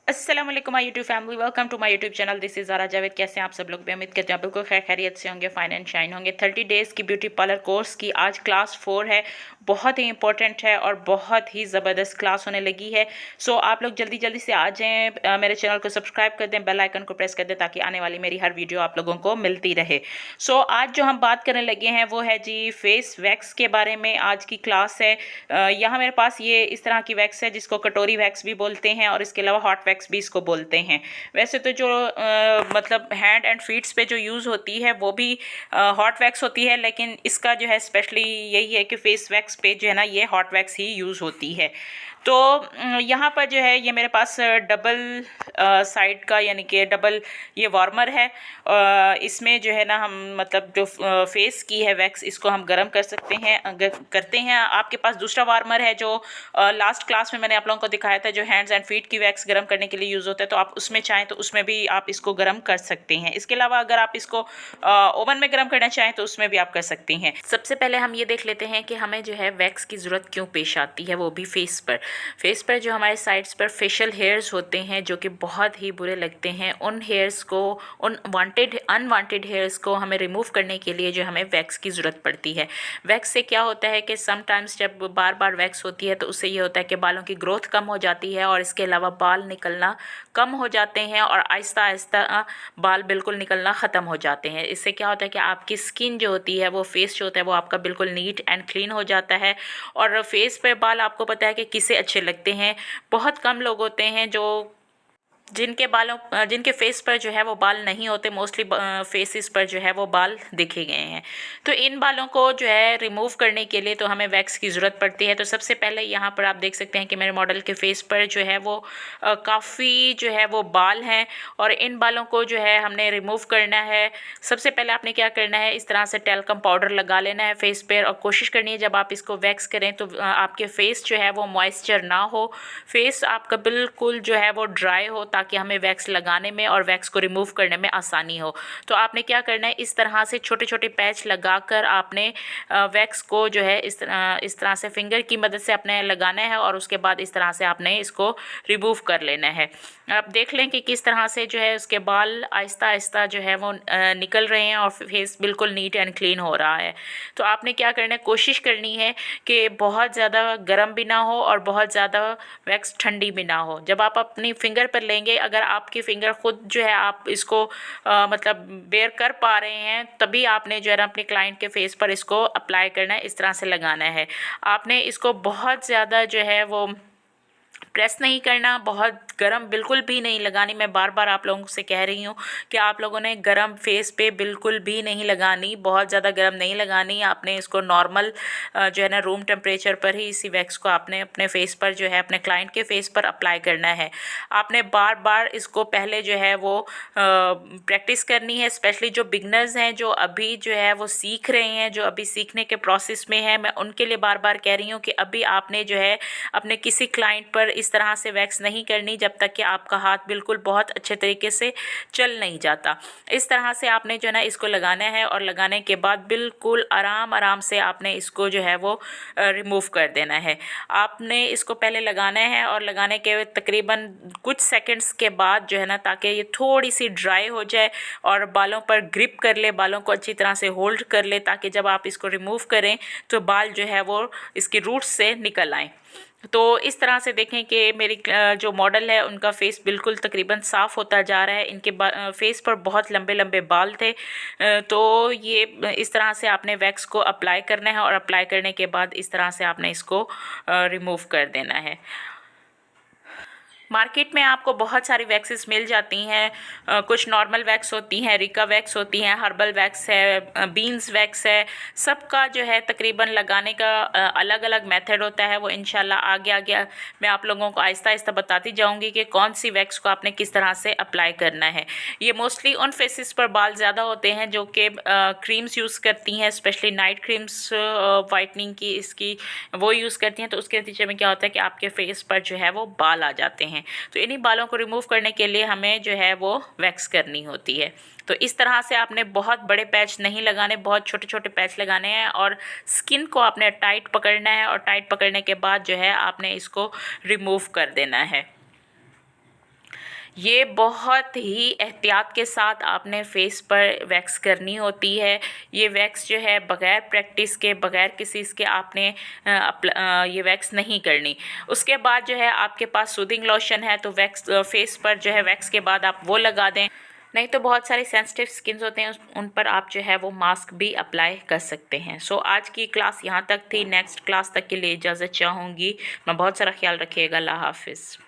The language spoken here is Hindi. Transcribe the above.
अस्सलाम वालेकुम my YouTube family, welcome to my YouTube channel. This is Zara Javed. कैसे हैं आप सब लोग? भी उम्मीद करते हैं बिल्कुल खैर खैरियत से होंगे, फाइन एंड शाइन होंगे। 30 डेज़ की ब्यूटी पार्लर कोर्स की आज क्लास 4 है। बहुत ही इंपॉर्टेंट है और बहुत ही ज़बरदस्त क्लास होने लगी है। सो आप लोग जल्दी जल्दी से आ जाएँ, मेरे चैनल को सब्सक्राइब कर दें, बेल आइकन को प्रेस कर दें ताकि आने वाली मेरी हर वीडियो आप लोगों को मिलती रहे। सो आज जो हम बात करने लगे हैं वो है जी फेस वैक्स के बारे में। आज की क्लास है। यहाँ मेरे पास ये इस तरह की वैक्स है जिसको कटोरी वैक्स भी बोलते हैं और इसके अलावा हॉट वैक्स भी इसको बोलते हैं। वैसे तो जो मतलब हैंड एंड फीट्स पे जो यूज़ होती है वो भी हॉट वैक्स होती है, लेकिन इसका जो है स्पेशली यही है कि फेस वैक्स पे जो है ना ये हॉट वैक्स ही यूज़ होती है। तो यहाँ पर जो है ये मेरे पास डबल साइड का यानी कि डबल ये वार्मर है। इसमें जो है ना हम मतलब जो फेस की है वैक्स इसको हम गर्म कर सकते हैं, करते हैं। आपके पास दूसरा वार्मर है जो लास्ट क्लास में मैंने आप लोगों को दिखाया था, जो हैंड्स एंड फीट की वैक्स गर्म करने के लिए यूज़ होता है। तो आप उसमें चाहें तो उसमें भी आप इसको गर्म कर सकते हैं। इसके अलावा अगर आप इसको ओवन में गर्म करना चाहें तो उसमें भी आप कर सकते हैं। सबसे पहले हम ये देख लेते हैं कि हमें जो है वैक्स की ज़रूरत क्यों पेश आती है, वो भी फेस पर। फेस पर जो हमारे साइड्स पर फेशियल हेयर्स होते हैं जो कि बहुत ही बुरे लगते हैं, उन हेयर्स को, उन वांटेड अनवांटेड हेयर्स को हमें रिमूव करने के लिए जो हमें वैक्स की ज़रूरत पड़ती है। वैक्स से क्या होता है कि समटाइम्स जब बार बार वैक्स होती है तो उससे ये होता है कि बालों की ग्रोथ कम हो जाती है और इसके अलावा बाल निकलना कम हो जाते हैं और आहिस्ता आहिस्ता बाल बिल्कुल निकलना ख़त्म हो जाते हैं। इससे क्या होता है कि आपकी स्किन जो होती है, वो फेस जो होता है वो आपका बिल्कुल नीट एंड क्लीन हो जाता है। और फेस पे बाल आपको पता है कि किसे अच्छे लगते हैं। बहुत कम लोग होते हैं जो जिनके फेस पर जो है वो बाल नहीं होते। मोस्टली फेसेस पर जो है वो बाल देखे गए हैं। तो इन बालों को जो है रिमूव करने के लिए तो हमें वैक्स की ज़रूरत पड़ती है। तो सबसे पहले यहाँ पर आप देख सकते हैं कि मेरे मॉडल के फेस पर जो है वो काफ़ी जो है वो बाल हैं और इन बालों को जो है हमने रिमूव करना है। सबसे पहले आपने क्या करना है, इस तरह से टैल्कम पाउडर लगा लेना है फेस पर और कोशिश करनी है जब आप इसको वैक्स करें तो आपके फेस जो है वो मॉइस्चर ना हो, फेस आपका बिल्कुल जो है वो ड्राई हो, ताकि हमें वैक्स लगाने में और वैक्स को रिमूव करने में आसानी हो। तो आपने क्या करना है, इस तरह से छोटे छोटे पैच लगाकर आपने वैक्स को जो है इस तरह से फिंगर की मदद से आपने लगाना है और उसके बाद इस तरह से आपने इसको रिमूव कर लेना है। आप देख लें कि किस तरह से जो है उसके बाल आहिस्ता आहिस्ता जो है वो निकल रहे हैं और फेस बिल्कुल नीट एंड क्लीन हो रहा है। तो आपने क्या करना है, कोशिश करनी है कि बहुत ज़्यादा गर्म भी ना हो और बहुत ज़्यादा वैक्स ठंडी भी ना हो। जब आप अपनी फिंगर पर लेंगे, अगर आपकी फिंगर खुद जो है आप इसको मतलब बेयर कर पा रहे हैं, तभी आपने जो है ना अपने क्लाइंट के फेस पर इसको अप्लाई करना है, इस तरह से लगाना है। आपने इसको बहुत ज़्यादा जो है वो प्रेस नहीं करना, बहुत गरम बिल्कुल भी नहीं लगानी। मैं बार बार आप लोगों से कह रही हूँ कि आप लोगों ने गरम फेस पे बिल्कुल भी नहीं लगानी, बहुत ज़्यादा गरम नहीं लगानी। आपने इसको नॉर्मल जो है ना रूम टेम्परेचर पर ही इसी वैक्स को आपने अपने फेस पर जो है अपने क्लाइंट के फेस पर अप्लाई करना है। आपने बार बार इसको पहले जो है वो प्रैक्टिस करनी है। स्पेशली जो बिगनर्स हैं, जो अभी जो है वो सीख रहे हैं, जो अभी सीखने के प्रोसेस में है, मैं उनके लिए बार बार कह रही हूँ कि अभी आपने जो है अपने किसी क्लाइंट पर इस तरह से वैक्स नहीं करनी जब तक कि आपका हाथ बिल्कुल बहुत अच्छे तरीके से चल नहीं जाता। इस तरह से आपने जो है ना इसको लगाना है और लगाने के बाद बिल्कुल आराम आराम से आपने इसको जो है वो रिमूव कर देना है। आपने इसको पहले लगाना है और लगाने के तकरीबन कुछ सेकंड्स के बाद जो है ना, ताकि ये थोड़ी सी ड्राई हो जाए और बालों पर ग्रिप कर ले, बालों को अच्छी तरह से होल्ड कर ले, ताकि जब आप इसको रिमूव करें तो बाल जो है वो इसकी रूट्स से निकल आएँ। तो इस तरह से देखें कि मेरी जो मॉडल है उनका फेस बिल्कुल तकरीबन साफ़ होता जा रहा है। इनके फेस पर बहुत लंबे लंबे बाल थे। तो ये इस तरह से आपने वैक्स को अप्लाई करना है और अप्लाई करने के बाद इस तरह से आपने इसको रिमूव कर देना है। मार्केट में आपको बहुत सारी वैक्सेस मिल जाती हैं। कुछ नॉर्मल वैक्स होती हैं, रिका वैक्स होती हैं, हर्बल वैक्स है, बीन्स वैक्स है। सबका जो है तकरीबन लगाने का अलग अलग मेथड होता है। वो इंशाल्लाह आगे आगे मैं आप लोगों को आहिस्ता आहिस्ता बताती जाऊंगी कि कौन सी वैक्स को आपने किस तरह से अप्लाई करना है। ये मोस्टली उन फेसेस पर बाल ज़्यादा होते हैं जो कि क्रीम्स यूज़ करती हैं, स्पेशली नाइट क्रीम्स वाइटनिंग की इसकी वो यूज़ करती हैं। तो उसके नतीजे में क्या होता है कि आपके फेस पर जो है वो बाल आ जाते हैं। तो इन्हीं बालों को रिमूव करने के लिए हमें जो है वो वैक्स करनी होती है। तो इस तरह से आपने बहुत बड़े पैच नहीं लगाने, बहुत छोटे छोटे पैच लगाने हैं और स्किन को आपने टाइट पकड़ना है और टाइट पकड़ने के बाद जो है आपने इसको रिमूव कर देना है। ये बहुत ही एहतियात के साथ आपने फेस पर वैक्स करनी होती है। ये वैक्स जो है बग़ैर प्रैक्टिस के, बग़ैर किसी इसके आपने ये वैक्स नहीं करनी। उसके बाद जो है आपके पास सूदिंग लोशन है तो वैक्स फेस पर जो है वैक्स के बाद आप वो लगा दें। नहीं तो बहुत सारे सेंसिटिव स्किन्स होते हैं, उन पर आप जो है वो मास्क भी अप्लाई कर सकते हैं। सो आज की क्लास यहाँ तक थी। नेक्स्ट क्लास तक के लिए इजाज़त चाहूँगी। मैं बहुत सारा ख्याल रखिएगा। अल्लाह हाफ़िज़।